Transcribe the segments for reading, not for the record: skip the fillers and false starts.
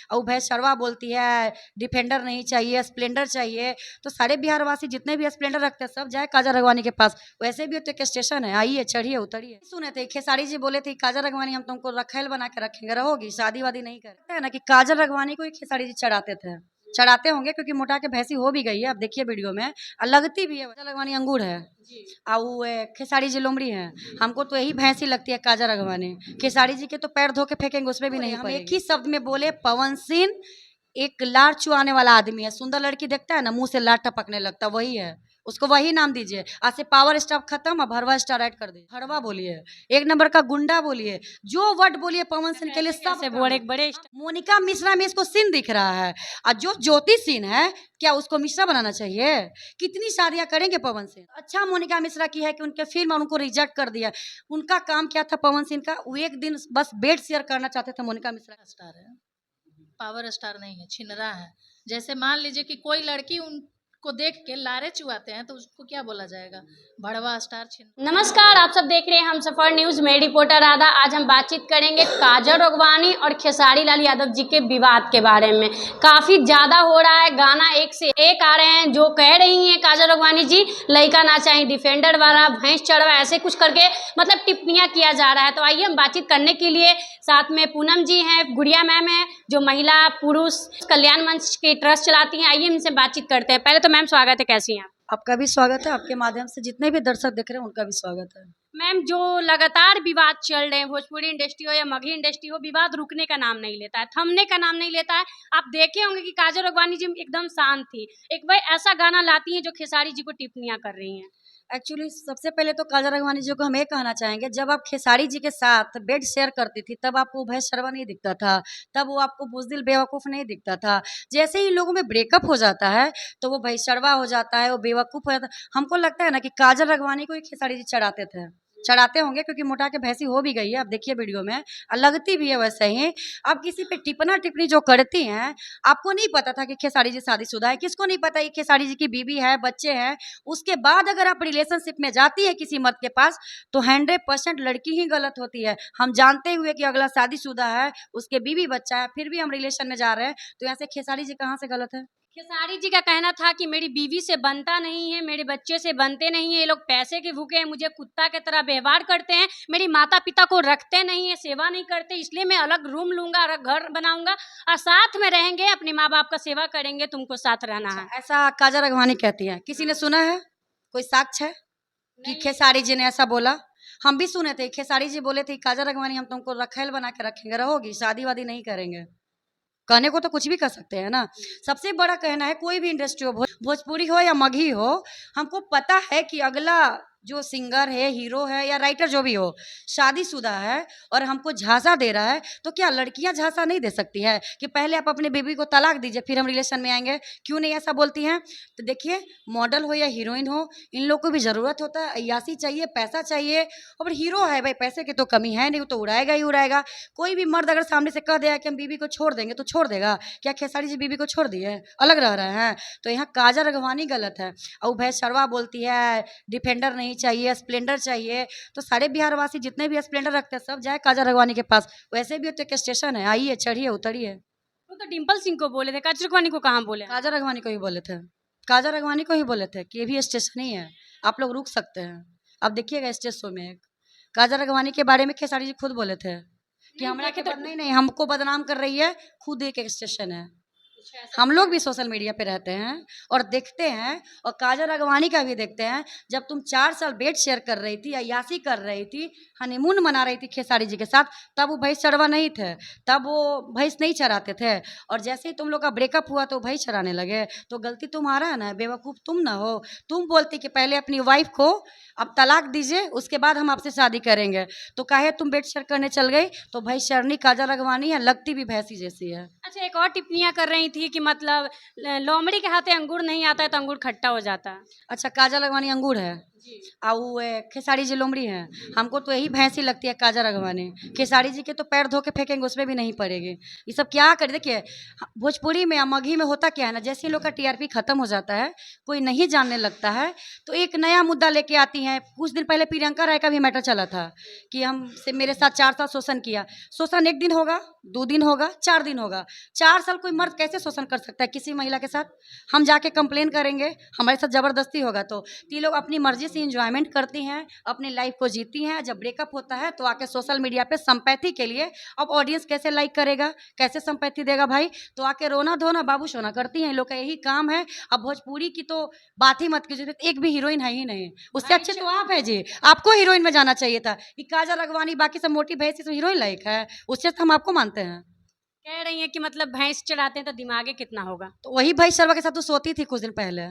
और भैंस चरवा बोलती है डिफेंडर नहीं चाहिए, स्प्लेंडर चाहिए। तो सारे बिहार वासी जितने भी स्प्लेंडर रखते हैं सब जाए काजल राघवानी के पास। वैसे भी तो एक स्टेशन है, आइए चढ़िए उतरिए। सुने थे खेसारी जी बोले थे काजल राघवानी हम तुमको रखेल बना के रखेंगे, रहोगी, शादी वादी नहीं करते है ना कि काजल राघवानी को खेसारी जी चढ़ाते थे, चढ़ाते होंगे क्योंकि मोटा के भैंसी हो भी गई है। अब देखिए वीडियो में लगती भी है। काजल राघवानी अंगूर है और खेसारी जी लोमड़ी है। हमको तो यही भैंसी लगती है काजल राघवानी। खेसारी जी के तो पैर धो के फेंकेंगे उसमें भी नहीं। हम एक ही शब्द में बोले पवन सिंह एक लार चुआने वाला आदमी है। सुंदर लड़की देखता है ना मुंह से लार टपकने लगता, वही है, उसको वही नाम दीजिए। आज से पावर स्टार खत्म, अब भरवा स्टार ऐड कर दीजिए। भरवा बोलिए, एक नंबर का गुंडा बोलिए, जो वर्ड बोलिए पवन सिंह के लिए सब बड़े। मोनिका मिश्रा में इसको सिंह दिख रहा है और जो ज्योति सिंह है क्या उसको मिश्रा बनाना चाहिए? कितनी शादियां करेंगे पवन सिंह? अच्छा मोनिका मिश्रा की है कि उनके फिल्म और उनको रिजेक्ट कर दिया। उनका काम क्या था पवन सिंह का? वो एक दिन बस बेड शेयर करना चाहते थे। मोनिका मिश्रा स्टार है, पावर स्टार नहीं है, छिनरा है। जैसे मान लीजिए कि कोई लड़की उनको देख के लारे चुआते हैं तो उसको क्या बोला जाएगा? भड़वा स्टार छिनरा। नमस्कार, आप सब देख रहे हैं हम सफर न्यूज। मैं रिपोर्टर राधा। आज हम बातचीत करेंगे काजल राघवानी और खेसारी लाल यादव जी के विवाद के बारे में। काफी ज्यादा हो रहा है, गाना एक से एक आ रहे हैं। जो कह रही हैं काजल राघवानी जी लड़का ना चाहिए, डिफेंडर वाला, भैंस चढ़वा, ऐसे कुछ करके मतलब टिप्पणियां किया जा रहा है। तो आइए हम बातचीत करने के लिए साथ में पूनम जी हैं, गुड़िया मैम है जो महिला पुरुष कल्याण मंच की ट्रस्ट चलाती हैं। आइए इनसे बातचीत करते हैं। पहले तो मैम स्वागत है, कैसी हैं आप? आपका भी स्वागत है, आपके माध्यम से जितने भी दर्शक देख रहे हैं उनका भी स्वागत है। मैम, जो लगातार विवाद चल रहे हैं, भोजपुरी इंडस्ट्री हो या मगही इंडस्ट्री हो, विवाद रुकने का नाम नहीं लेता है, थमने का नाम नहीं लेता है। आप देखे होंगे कि काजल राघवानी जी एकदम शांत थी, एक बार ऐसा गाना लाती हैं जो खेसारी जी को टिप्पणियां कर रही हैं। एक्चुअली सबसे पहले तो काजल राघवानी जी को हम ये कहना चाहेंगे, जब आप खेसारी जी के साथ बेड शेयर करती थी तब आपको भैंस शर्मा नहीं दिखता था, तब वो आपको बुजदिल बेवकूफ़ नहीं दिखता था। जैसे ही लोगों में ब्रेकअप हो जाता है तो वो भैंस शर्मा हो जाता है, वो बेवकूफ़ हो जाता है। हमको लगता है ना कि काजल राघवानी को ही खेसारी जी चढ़ाते थे, चढ़ाते होंगे क्योंकि मोटा के भैंसी हो भी गई है। अब देखिए वीडियो में लगती भी है वैसे ही। अब किसी पे टिप्पणी टिप्पणी जो करती हैं, आपको नहीं पता था कि खेसारी जी शादीशुदा है, किसको नहीं पता कि खेसारी जी की बीवी है, बच्चे हैं। उसके बाद अगर आप रिलेशनशिप में जाती है किसी मर्द के पास तो 100% लड़की ही गलत होती है। हम जानते हुए कि अगला शादीशुदा है, उसके बीवी बच्चा है, फिर भी हम रिलेशन में जा रहे हैं, तो यहाँ से खेसारी जी कहाँ से गलत है? खेसारी जी का कहना था कि मेरी बीवी से बनता नहीं है, मेरे बच्चे से बनते नहीं है, ये लोग पैसे के भूखे हैं, मुझे कुत्ता की तरह व्यवहार करते हैं, मेरी माता पिता को रखते नहीं है, सेवा नहीं करते, इसलिए मैं अलग रूम लूंगा, अलग घर बनाऊंगा और साथ में रहेंगे, अपने माँ बाप का सेवा करेंगे, तुमको साथ रहना है। ऐसा काजल राघवानी कहती है। किसी ने सुना है? कोई साक्ष्य है कि खेसारी जी ने ऐसा बोला? हम भी सुने थे, खेसारी जी बोले थे काजल राघवानी हम तुमको रखेल बना के रखेंगे, रहोगी, शादी वादी नहीं करेंगे। कहने को तो कुछ भी कर सकते हैं ना। सबसे बड़ा कहना है कोई भी इंडस्ट्री हो, भोजपुरी हो या मगही हो, हमको पता है कि अगला जो सिंगर है, हीरो है या राइटर जो भी हो, शादीशुदा है और हमको झांसा दे रहा है, तो क्या लड़कियां झांसा नहीं दे सकती है कि पहले आप अपने बेबी को तलाक दीजिए फिर हम रिलेशन में आएंगे? क्यों नहीं ऐसा बोलती हैं? तो देखिए, मॉडल हो या हीरोइन हो, इन लोग को भी ज़रूरत होता है, अय्यासी चाहिए, पैसा चाहिए। और हीरो है भाई, पैसे की तो कमी है नहीं, वो तो उड़ाएगा ही उड़ाएगा। कोई भी मर्द अगर सामने से कह दिया कि हम बीबी को छोड़ देंगे तो छोड़ देगा। क्या खेसारी जी बीबी को छोड़ दिए, अलग रह रहे हैं? तो यहाँ काजल राघवानी गलत है और भैंस शर्मा बोलती है डिफेंडर नहीं चाहिए, स्प्लेंडर चाहिए। तो सारे बिहार वासी जितने भी स्प्लेंडर रखते हैं सब जाए काजल राघवानी के पास। वैसे भी तो एक स्टेशन है, आइए चढ़िए उतरिए। वो तो डिम्पल सिंह को बोले थे, काजल राघवानी को कहाँ बोले? काजल राघवानी को ही बोले थे, काजल राघवानी को ही बोले थे कि ये भी स्टेशन ही है, आप लोग रुक सकते हैं। अब देखिएगा स्टेज शो में एक काजल राघवानी के बारे में खेसारी जी खुद बोले थे कि हमरा के तो नहीं हमको बदनाम कर रही है, खुद एक स्टेशन है। हम लोग भी सोशल मीडिया पे रहते हैं और देखते हैं, और काजल राघवानी का भी देखते हैं। जब तुम 4 साल बेड शेयर कर रही थी, अय्यासी कर रही थी, हनीमून मना रही थी खेसारी जी के साथ, तब वो भैंस चढ़वा नहीं थे, तब वो भैंस नहीं चराते थे। और जैसे ही तुम लोग का ब्रेकअप हुआ तो भैंस चराने लगे। तो गलती तुम्हारा है ना, बेवकूफ़ तुम ना हो। तुम बोलती कि पहले अपनी वाइफ को अब तलाक दीजिए, उसके बाद हम आपसे शादी करेंगे। तो काहे तुम बेड शेयर करने चल गई? तो भैंस चरनी काजल राघवानी है, लगती भी भैंसी जैसी है। अच्छा, एक और टिप्पणियां कर रही थी कि मतलब लोमड़ी के हाथे अंगूर नहीं आता है तो अंगूर खट्टा हो जाता है। अच्छा, काजल राघवानी अंगूर है, वो खेसारी जी लोमड़ी हैं, हमको तो यही भैंसी लगती है काजल रघवानी। खेसारी जी के तो पैर धो के फेंकेंगे उसमें भी नहीं पड़ेगी। ये सब क्या करे, देखिए भोजपुरी में या मगही में होता क्या है ना, जैसे ही लोग का टीआरपी खत्म हो जाता है, कोई नहीं जानने लगता है, तो एक नया मुद्दा लेके आती हैं। कुछ दिन पहले प्रियंका राय का भी मैटर चला था कि हमसे मेरे साथ 4 साल शोषण किया। शोषण 1 दिन होगा, 2 दिन होगा, 4 दिन होगा, 4 साल कोई मर्द कैसे शोषण कर सकता है किसी महिला के साथ? हम जाके कंप्लेन करेंगे, हमारे साथ जबरदस्ती होगा। तो ये लोग अपनी मर्जी से इंजॉयमेंट करती हैं, अपनी लाइफ को जीती हैं। जब ब्रेकअप होता है तो आके सोशल मीडिया पे संपैथी के लिए, अब ऑडियंस कैसे लाइक करेगा, कैसे संपैथी देगा भाई? तो आके रोना धोना बाबू सोना करती हैं। इन लोग का यही काम है। अब भोजपुरी की तो बात ही मत कीजिए, एक भी हीरोइन है ही नहीं। उससे अच्छे तो आप है जी, आपको हीरोइन में जाना चाहिए था। कि काजल रघवानी बाकी सब मोटी भैंस तो हीरोइन लायक है, उससे तो हम आपको मानते हैं। कह रही हैं कि मतलब भैंस चढ़ाते हैं तो दिमागे कितना होगा। तो वही भाई शर्मा के साथ तो सोती थी कुछ दिन पहले,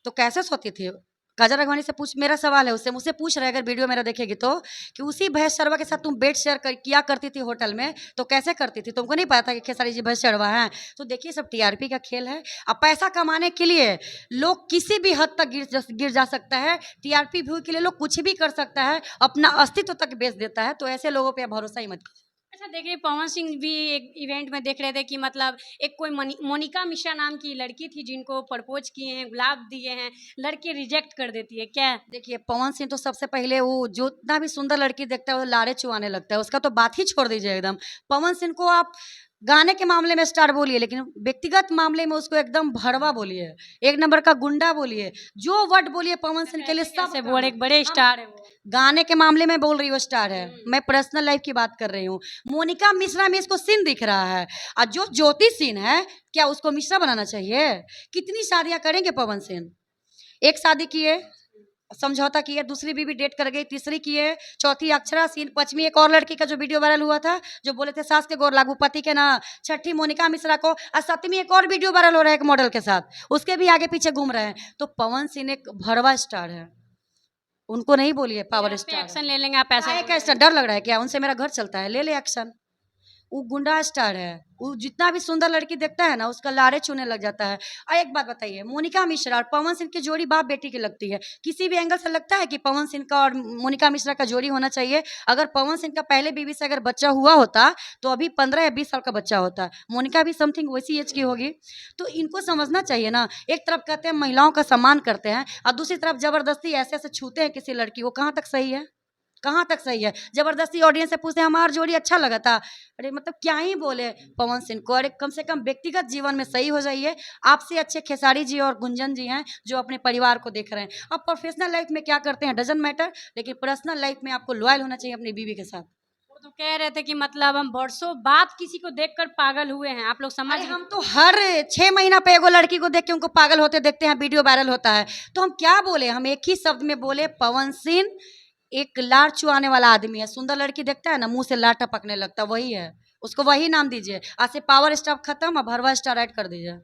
तो कैसे सोती थी? काजल रघवानी से पूछ, मेरा सवाल है उससे, मुझसे पूछ रहे अगर वीडियो मेरा देखेगी तो, कि उसी भैंस शर्मा के साथ तुम बेड शेयर किया करती थी होटल में, तो कैसे करती थी? तुमको नहीं पता था कि खेसारी जी भैंस शर्मा है? तो देखिए सब टीआरपी का खेल है। अब पैसा कमाने के लिए लोग किसी भी हद तक गिर जा सकता है। टीआरपी व्यू के लिए लोग कुछ भी कर सकता है, अपना अस्तित्व तक बेच देता है। तो ऐसे लोगों पर भरोसा ही मत कीजिए। अच्छा देखिए, पवन सिंह भी एक इवेंट में देख रहे थे कि मतलब एक कोई मोनिका मिश्रा नाम की लड़की थी जिनको प्रपोज किए हैं, गुलाब दिए हैं, लड़की रिजेक्ट कर देती है क्या? देखिए पवन सिंह तो सबसे पहले वो जितना भी सुंदर लड़की देखता है वो लारे चुआने लगता है, उसका तो बात ही छोड़ दीजिए एकदम। पवन सिंह को आप गाने के मामले में स्टार बोलिए, लेकिन व्यक्तिगत मामले में उसको एकदम भड़वा बोलिए, एक नंबर का गुंडा बोलिए, जो वर्ड बोलिए पवन सिंह के लिए सब से बड़े बड़े स्टार है वो। गाने के मामले में बोल रही हूँ स्टार है, मैं पर्सनल लाइफ की बात कर रही हूँ। मोनिका मिश्रा में इसको सिन दिख रहा है, और जो ज्योति सिंह है क्या उसको मिश्रा बनाना चाहिए? कितनी शादियां करेंगे पवन सिंह? एक शादी किए, समझौता किए, दूसरी बीवी डेट कर गई, तीसरी किए, चौथी अक्षरा सिंह, पांचवी एक और लड़की का जो वीडियो वायरल हुआ था, जो बोले थे सास के गोर लागू पति के ना, छठी मोनिका मिश्रा को, और सातवीं एक और वीडियो वायरल हो रहा है एक मॉडल के साथ, उसके भी आगे पीछे घूम रहे हैं। तो पवन सिंह एक भरवा स्टार है, उनको नहीं बोलिए पावर स्टार। एक्शन ले लेंगे आप ऐसा? क्या एक्शन? डर लग रहा है क्या? उनसे मेरा घर चलता है, ले ले एक्शन। वो गुंडा स्टार है, वो जितना भी सुंदर लड़की देखता है ना उसका लारे छूने लग जाता है। और एक बात बताइए, मोनिका मिश्रा और पवन सिंह की जोड़ी बाप बेटी की लगती है, किसी भी एंगल से लगता है कि पवन सिंह का और मोनिका मिश्रा का जोड़ी होना चाहिए? अगर पवन सिंह का पहले बीवी से अगर बच्चा हुआ होता तो अभी 15 या 20 साल का बच्चा होता, मोनिका भी समथिंग वैसी एज की होगी। तो इनको समझना चाहिए ना, एक तरफ कहते हैं महिलाओं का सम्मान करते हैं और दूसरी तरफ जबरदस्ती ऐसे ऐसे छूते हैं किसी लड़की को, कहाँ तक सही है? कहाँ तक सही है? जबरदस्ती ऑडियंस से पूछते हैं हमारा जोड़ी अच्छा लगा था, अरे मतलब क्या ही बोले पवन सिंह को। अरे कम से कम व्यक्तिगत जीवन में सही हो जाइए। आपसे अच्छे खेसारी जी और गुंजन जी हैं जो अपने परिवार को देख रहे हैं। अब प्रोफेशनल लाइफ में क्या करते हैं डजंट मैटर, लेकिन पर्सनल लाइफ में आपको लॉयल होना चाहिए अपनी बीवी के साथ। वो तो कह रहे थे कि मतलब हम वर्षों बाद किसी को देखकर पागल हुए हैं, आप लोग समझ। हम तो हर 6 महीना पे एगो लड़की को देख के उनको पागल होते देखते हैं, वीडियो वायरल होता है, तो हम क्या बोले? हम एक ही शब्द में बोले, पवन सिंह एक लार चुआने वाला आदमी है। सुंदर लड़की देखता है ना मुंह से लार टपकने लगता, वही है, उसको वही नाम दीजिए। आज से पावर स्टार खत्म, अब भरवा स्टार ऐड कर दीजिए।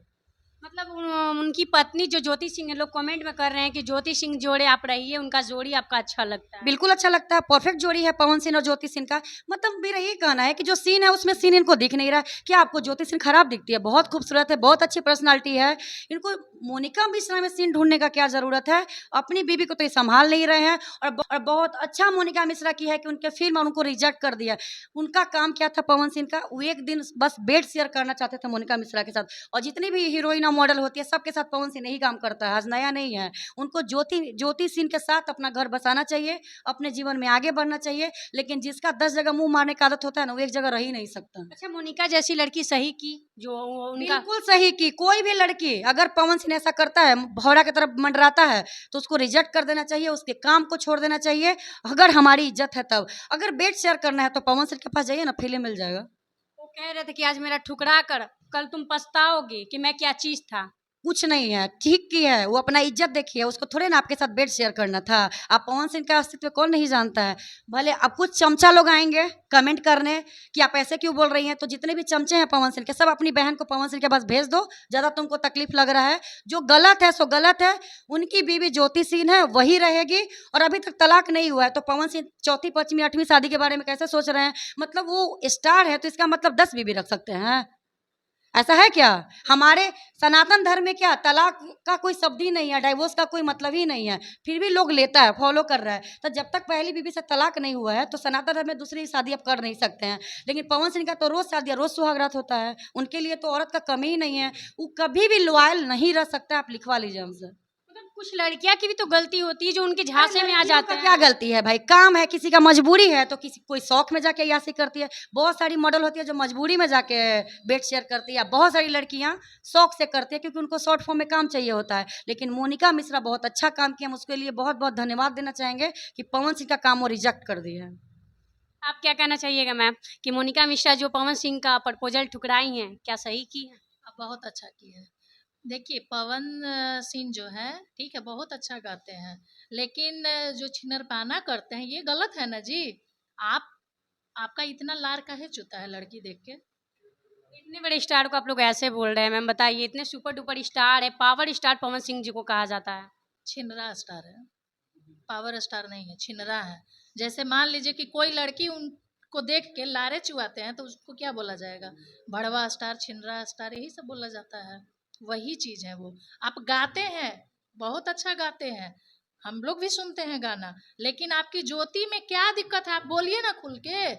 मतलब उनकी पत्नी जो ज्योति सिंह है, लोग कमेंट में कर रहे हैं कि ज्योति सिंह जोड़े आप रहिए, उनका जोड़ी आपका अच्छा लगता है। बिल्कुल अच्छा लगता है, परफेक्ट जोड़ी है पवन सिंह और ज्योति सिंह का। मतलब मेरा ये कहना है कि जो सीन है उसमें सीन इनको दिख नहीं रहा है। क्या आपको ज्योति सिंह खराब दिखती है? बहुत खूबसूरत है, बहुत अच्छी पर्सनालिटी है। इनको मोनिका मिश्रा में सीन ढूंढने का क्या जरूरत है? अपनी बीवी को तो ये संभाल नहीं रहे हैं। और बहुत अच्छा मोनिका मिश्रा की है कि उनके फिल्म और उनको रिजेक्ट कर दिया। उनका काम क्या था पवन सिंह का? वो एक दिन बस बेड शेयर करना चाहते थे मोनिका मिश्रा के साथ, और जितनी भी हीरोइन मॉडल होती है सबके साथ पवन सिंह यही काम करता है, आज नया नहीं है। उनको ज्योति सिंह के साथ अपना घर बसाना चाहिए, अपने जीवन में आगे बढ़ना चाहिए। लेकिन जिसका 10 जगह मुंह मारने का आदत होता है ना, वो एक जगह रह ही नहीं सकता। अच्छा, मोनिका जैसी लड़की सही की जो उनका? बिल्कुल सही की। कोई भी लड़की अगर पवन सिंह ऐसा करता है, भौरा की तरफ मंडराता है, तो उसको रिजेक्ट कर देना चाहिए, उसके काम को छोड़ देना चाहिए। अगर हमारी इज्जत है तब। अगर बेड शेयर करना है तो पवन सिंह के पास जाइए ना, फिल्म मिल जाएगा। वो कह रहे थे कि आज मेरा ठुकरा कर कल तुम पछताओगे कि मैं क्या चीज था। कुछ नहीं है, ठीक की है, वो अपना इज्जत देखिए, उसको थोड़े ना आपके साथ बेड शेयर करना था। आप पवन सिंह का अस्तित्व कौन नहीं जानता है? भले अब कुछ चमचा लोग आएंगे कमेंट करने कि आप ऐसे क्यों बोल रही हैं, तो जितने भी चमचे हैं पवन सिंह के सब अपनी बहन को पवन सिंह के पास भेज दो, ज़्यादा तुमको तकलीफ लग रहा है। जो गलत है सो गलत है। उनकी बीवी ज्योति सिंह है, वही रहेगी, और अभी तक तलाक नहीं हुआ है। तो पवन सिंह चौथी पांचवी 8वीं शादी के बारे में कैसे सोच रहे हैं? मतलब वो स्टार है तो इसका मतलब 10 बीवी रख सकते हैं? ऐसा है क्या? हमारे सनातन धर्म में क्या तलाक का कोई शब्द ही नहीं है, डाइवोर्स का कोई मतलब ही नहीं है, फिर भी लोग लेता है, फॉलो कर रहा है। तो जब तक पहली बीवी से तलाक नहीं हुआ है तो सनातन धर्म में दूसरी शादी आप कर नहीं सकते हैं। लेकिन पवन सिंह का तो रोज शादी, रोज सुहागरात होता है, उनके लिए तो औरत का कमी ही नहीं है, वो कभी भी लॉयल नहीं रह सकता। आप लिखवा लीजिए हमसे। मतलब कुछ लड़कियां की भी तो गलती होती है जो उनके झांसे में आ लड़कियों जाते का हैं। क्या गलती है भाई? काम है, किसी का मजबूरी है, तो किसी कोई शौक में जाके यासी करती है। बहुत सारी मॉडल होती है जो मजबूरी में जाके बेड शेयर करती है, बहुत सारी लड़कियां शौक से करती है क्योंकि उनको शॉर्ट फॉर्म में काम चाहिए होता है। लेकिन मोनिका मिश्रा बहुत अच्छा काम किया, हम उसके लिए बहुत बहुत धन्यवाद देना चाहेंगे कि पवन सिंह का काम वो रिजेक्ट कर दिया है। आप क्या कहना चाहिएगा मैम कि मोनिका मिश्रा जो पवन सिंह का प्रपोजल ठुकराई हैं, क्या सही की है? अब बहुत अच्छा किया है। देखिए पवन सिंह जो है ठीक है, बहुत अच्छा गाते हैं, लेकिन जो छिनरपाना करते हैं ये गलत है ना जी। आप आपका इतना लार काहे चुता है लड़की देख के? इतने बड़े स्टार को आप लोग ऐसे बोल रहे हैं मैम, बताइए। इतने सुपर डुपर स्टार है, पावर स्टार पवन सिंह जी को कहा जाता है। छिनरा स्टार है, पावर स्टार नहीं है, छिनरा है। जैसे मान लीजिए कि कोई लड़की उनको देख के लारे चुआते हैं तो उसको क्या बोला जाएगा? भड़वा स्टार, छिनरा स्टार, यही सब बोला जाता है। वही चीज है वो। आप गाते हैं, बहुत अच्छा गाते हैं, हम लोग भी सुनते हैं गाना, लेकिन आपकी ज्योति में क्या दिक्कत है? आप बोलिए ना खुल के।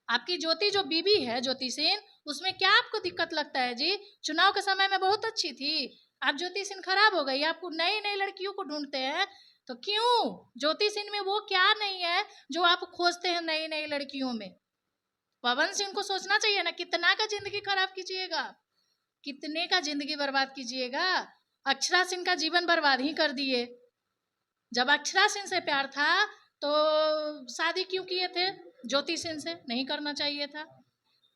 आपकी ज्योति जो बीबी है, ज्योति सिंह, उसमें क्या आपको दिक्कत लगता है जी? चुनाव के समय में बहुत अच्छी थी, आप ज्योति सिंह खराब हो गई, आपको नई नई लड़कियों को ढूंढते हैं। तो क्यों? ज्योति सिंह में वो क्या नहीं है जो आप खोजते हैं नई नई लड़कियों में? पवन सिंह को सोचना चाहिए ना, कितना का जिंदगी खराब कीजिएगा, कितने का जिंदगी बर्बाद कीजिएगा। अक्षरा सिंह का जीवन बर्बाद ही कर दिए। जब अक्षरा सिंह से प्यार था तो शादी क्यों किए थे? ज्योति सिंह से नहीं करना चाहिए था।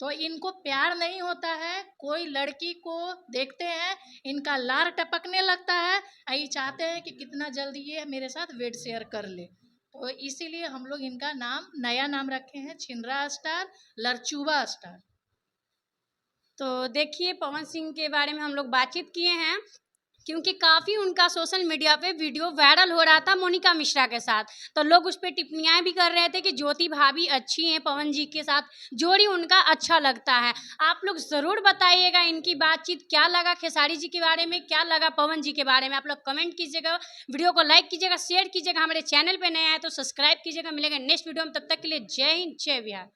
तो इनको प्यार नहीं होता है, कोई लड़की को देखते हैं इनका लार टपकने लगता है, ये चाहते हैं कि कितना जल्दी ये मेरे साथ वेट शेयर कर ले। तो इसीलिए हम लोग इनका नाम, नया नाम रखे हैं, छिनरा स्टार, लरचुबा स्टार। तो देखिए पवन सिंह के बारे में हम लोग बातचीत किए हैं क्योंकि काफ़ी उनका सोशल मीडिया पे वीडियो वायरल हो रहा था मोनिका मिश्रा के साथ। तो लोग उस पर टिप्पणियाँ भी कर रहे थे कि ज्योति भाभी अच्छी हैं, पवन जी के साथ जोड़ी उनका अच्छा लगता है। आप लोग ज़रूर बताइएगा इनकी बातचीत क्या लगा, खेसारी जी के बारे में क्या लगा, पवन जी के बारे में। आप लोग कमेंट कीजिएगा, वीडियो को लाइक कीजिएगा, शेयर कीजिएगा। हमारे चैनल पर नया है तो सब्सक्राइब कीजिएगा। मिलेगा नेक्स्ट वीडियो में, तब तक के लिए जय हिंद, जय बिहार।